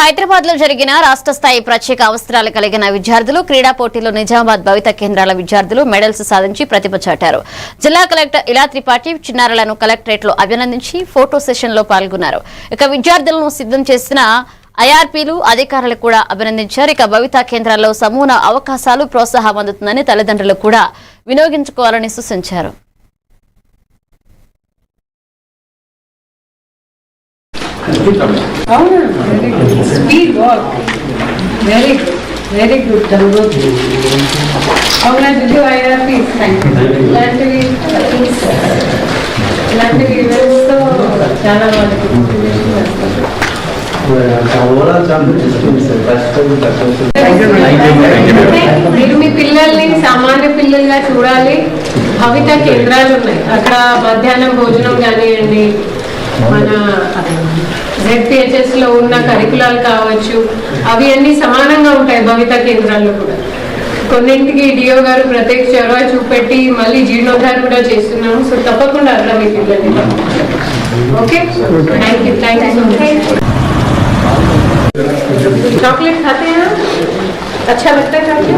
హైదరాబాద్ లో జరిగిన రాష్ట్ర స్థాయి ప్రత్యేక అవసరాలు కలిగిన విద్యార్థులు క్రీడా పోటీలో నిజామాబాద్ భవిత కేంద్రాల విద్యార్థులు మెడల్స్ సాధించి ప్రతిభ చాటారు. జిల్లా కలెక్టర్ ఇలా త్రిపాఠి చిన్నారులను కలెక్టరేట్ లో అభినందించి ఫోటో సెషన్ లో పాల్గొన్నారు. ఇక విద్యార్థులను సిద్ధం చేసిన ఐఆర్పీలు అధికారులు కూడా అభినందించారు. ఇక భవిత కేంద్రాల్లో సమూన అవకాశాలు ప్రోత్సాహం అందుతుందని తల్లిదండ్రులు కూడా వినియోగించుకోవాలని సూచించారు. Very good. Speed work. Very good. Very good. How much did you IRP? Thank you. Laterally events so చాలా వాళ్ళకి motivation వస్తుంది. మీరు మీ పిల్లల్ని సామాన్య పిల్లలుగా చూడాలి. భవిత కేంద్రాలు ఉన్నాయి, అక్కడ మధ్యాహ్నం భోజనం కానివ్వండి, మన ZPHS లో ఉన్న కరికులాలు కావచ్చు, అవి అన్ని సమానంగా ఉంటాయి భవిత కేంద్రాల్లో కూడా. కొన్నింటికి డిఓ గారు ప్రత్యేక చొరవ చూపెట్టి మళ్ళీ జీర్ణోద్ధార కూడా చేస్తున్నాము. సో తప్పకుండా అక్కడ మీ పిల్లల్ని okay. Thank you so much. Chocolate खाते हैं आप? अच्छा लगता है खाते हैं?